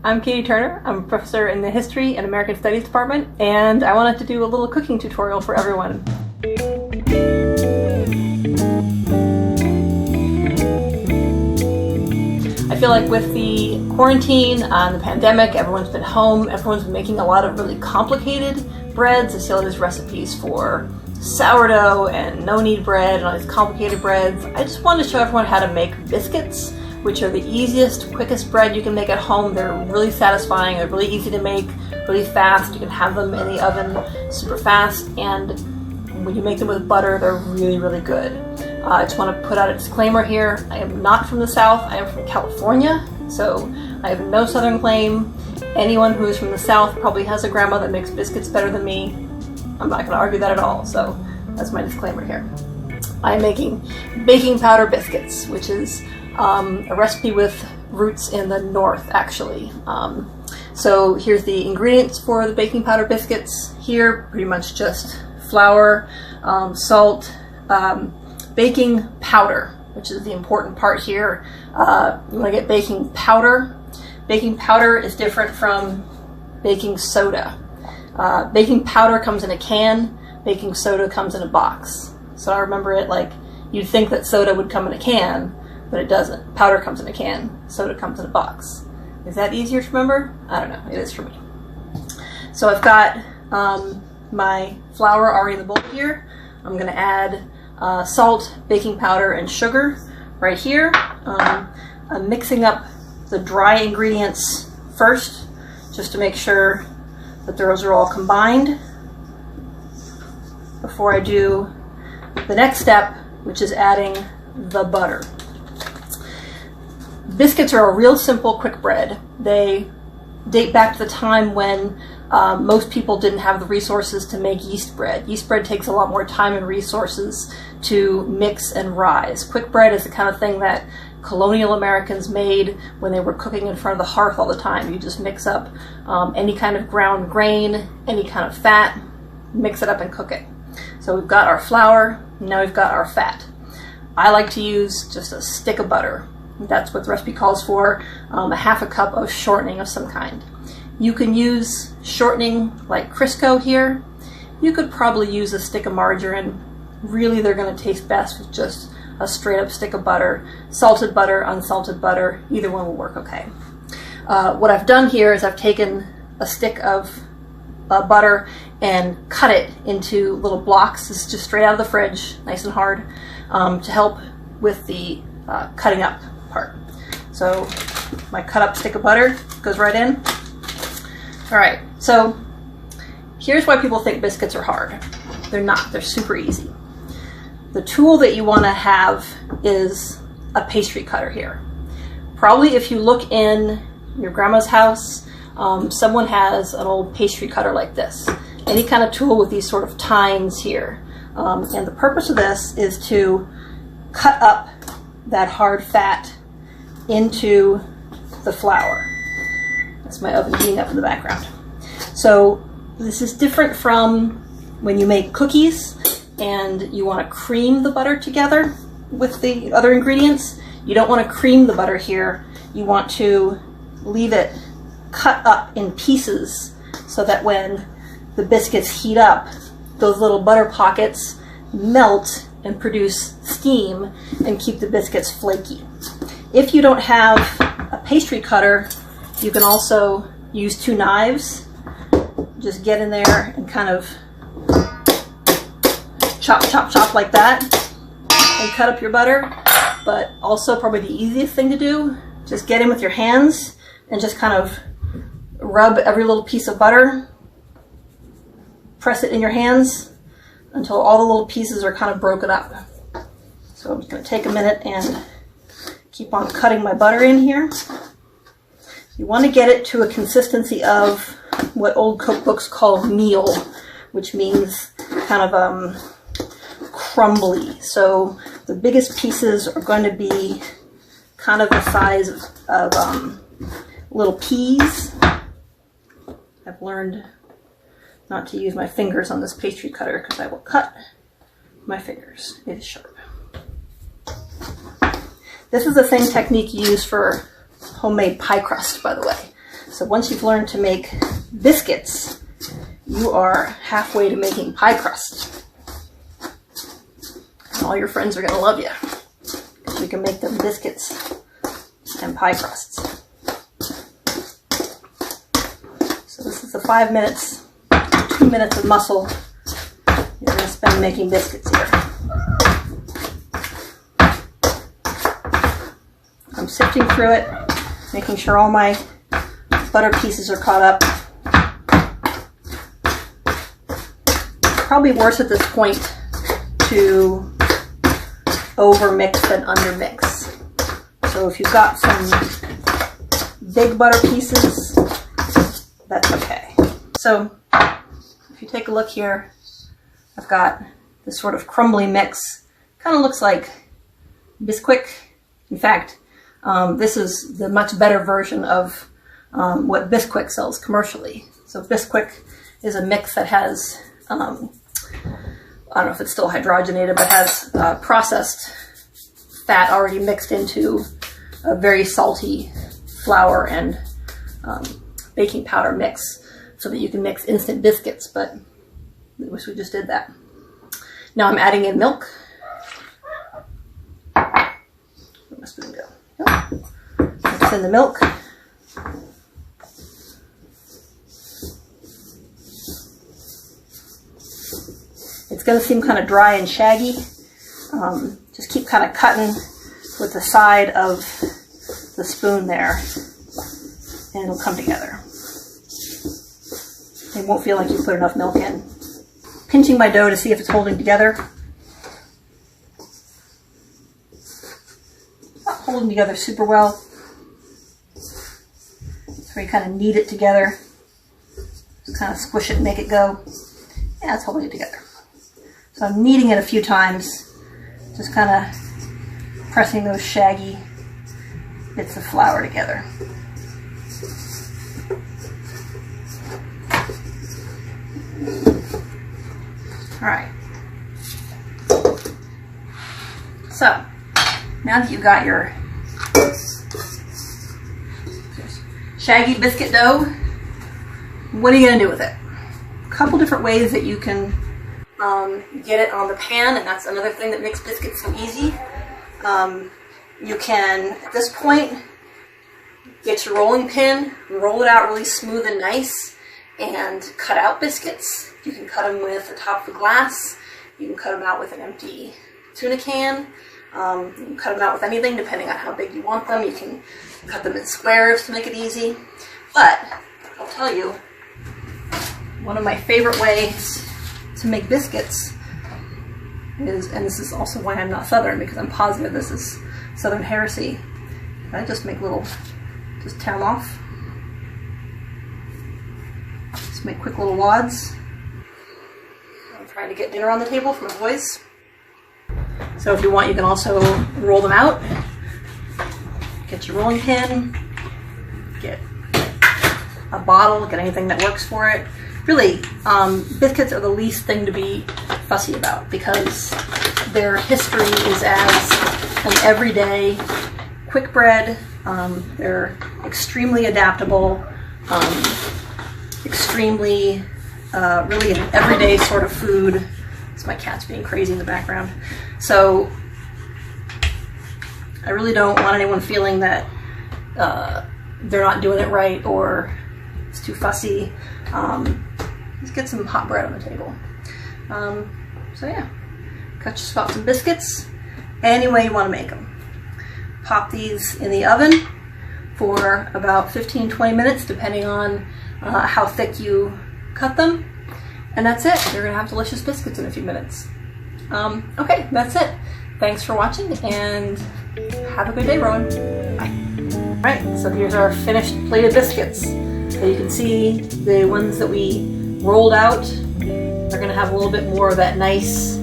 I'm Katie Turner. I'm a professor in the History and American Studies department, and I wanted to do a little cooking tutorial for everyone. I feel like with the quarantine and the pandemic, everyone's been home, everyone's been making a lot of really complicated breads. I see all these recipes for sourdough and no-knead bread and all these complicated breads. I just wanted to show everyone how to make biscuits, which are the easiest, quickest bread you can make at home. They're really satisfying, they're really easy to make, really fast. You can have them in the oven super fast, and when you make them with butter, they're really, really good. I just want to put out a disclaimer here. I am not from the South, I am from California, so I have no Southern claim. Anyone who is from the South probably has a grandma that makes biscuits better than me. I'm not going to argue that at all, so that's my disclaimer here. I'm making baking powder biscuits, which is a recipe with roots in the North, actually. So here's the ingredients for the baking powder biscuits. Here, pretty much just flour, salt, baking powder, which is the important part here. You want to get baking powder. Baking powder is different from baking soda. Baking powder comes in a can, baking soda comes in a box. So I remember it like you'd think that soda would come in a can, but it doesn't. Powder comes in a can, soda comes in a box. Is that easier to remember? I don't know, it is for me. So I've got my flour already in the bowl here. I'm gonna add salt, baking powder, and sugar right here. I'm mixing up the dry ingredients first, just to make sure that those are all combined before I do the next step, which is adding the butter. Biscuits are a real simple, quick bread. They date back to the time when most people didn't have the resources to make yeast bread. Yeast bread takes a lot more time and resources to mix and rise. Quick bread is the kind of thing that colonial Americans made when they were cooking in front of the hearth all the time. You just mix up any kind of ground grain, any kind of fat, mix it up and cook it. So we've got our flour, now we've got our fat. I like to use just a stick of butter. That's what the recipe calls for, a half a cup of shortening of some kind. You can use shortening like Crisco here. You could probably use a stick of margarine. Really, they're going to taste best with just a straight up stick of butter. Salted butter, unsalted butter, either one will work okay. What I've done here is I've taken a stick of butter and cut it into little blocks. This is just straight out of the fridge, nice and hard, to help with the cutting up part. So my cut up stick of butter goes right in. All right, so here's why people think biscuits are hard. They're not, they're super easy. The tool that you want to have is a pastry cutter here. Probably if you look in your grandma's house, someone has an old pastry cutter like this. Any kind of tool with these sort of tines here. And the purpose of this is to cut up that hard fat into the flour. That's my oven heating up in the background. So this is different from when you make cookies and you want to cream the butter together with the other ingredients. You don't want to cream the butter here. You want to leave it cut up in pieces so that when the biscuits heat up, those little butter pockets melt and produce steam and keep the biscuits flaky. If you don't have a pastry cutter, you can also use two knives. Just get in there and kind of chop, chop, chop like that and cut up your butter. But also probably the easiest thing to do, just get in with your hands and just kind of rub every little piece of butter, press it in your hands until all the little pieces are kind of broken up. So I'm just going to take a minute and keep on cutting my butter in here. You want to get it to a consistency of what old cookbooks call meal, which means kind of crumbly. So the biggest pieces are going to be kind of the size of little peas. I've learned not to use my fingers on this pastry cutter because I will cut my fingers. It is sharp. This is the same technique used for homemade pie crust, by the way. So once you've learned to make biscuits, you are halfway to making pie crust. And all your friends are going to love you, because you can make them biscuits and pie crusts. So this is the 5 minutes, 2 minutes of muscle you're going to spend making biscuits here. I'm sifting through it, making sure all my butter pieces are caught up. Probably worse at this point to over-mix than under-mix. So if you've got some big butter pieces, that's okay. So if you take a look here, I've got this sort of crumbly mix. Kind of looks like Bisquick. In fact, this is the much better version of what Bisquick sells commercially. So Bisquick is a mix that has, I don't know if it's still hydrogenated, but has processed fat already mixed into a very salty flour and baking powder mix so that you can mix instant biscuits, but I wish we just did that. Now I'm adding in milk. Where my spoon go? Mix in the milk. It's going to seem kind of dry and shaggy. Just keep kind of cutting with the side of the spoon there, and it'll come together. It won't feel like you put enough milk in. Pinching my dough to see if it's holding together. Not holding together super well. So you kind of knead it together. Just kind of squish it and make it go. Yeah, it's holding it together. So I'm kneading it a few times, just kind of pressing those shaggy bits of flour together. All right. So now that you've got your shaggy biscuit dough, what are you going to do with it? A couple different ways that you can get it on the pan, and that's another thing that makes biscuits so easy. You can, at this point, get your rolling pin, roll it out really smooth and nice, and cut out biscuits. You can cut them with the top of a glass. You can cut them out with an empty tuna can. You can cut them out with anything depending on how big you want them. You can cut them in squares to make it easy. But I'll tell you, one of my favorite ways to make biscuits is, and this is also why I'm not Southern, because I'm positive this is Southern heresy, I just make little, just tear them off. Just make quick little wads. I'm trying to get dinner on the table for my boys. So if you want, you can also roll them out. Get your rolling pin, get a bottle, get anything that works for it. Really, biscuits are the least thing to be fussy about because their history is as an everyday quick bread. They're extremely adaptable, extremely, really an everyday sort of food. It's my cat's being crazy in the background. So I really don't want anyone feeling that they're not doing it right or it's too fussy. Just get some hot bread on the table. So yeah, cut just about some biscuits any way you want to make them. Pop these in the oven for about 15-20 minutes depending on how thick you cut them, and that's it. You're gonna have delicious biscuits in a few minutes. Okay, that's it. Thanks for watching and have a good day, Rowan. Bye. Alright, so here's our finished plate of biscuits. So you can see the ones that we rolled out are going to have a little bit more of that nice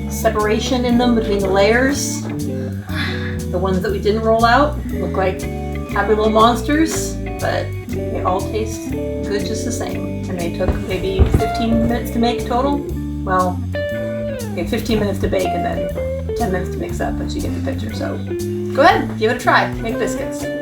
separation in them between the layers. The ones that we didn't roll out look like happy little monsters, but they all taste good just the same. And they took maybe 15 minutes to make total. Well, okay, 15 minutes to bake and then 10 minutes to mix up, but you get the picture. So go ahead, give it a try. Make biscuits.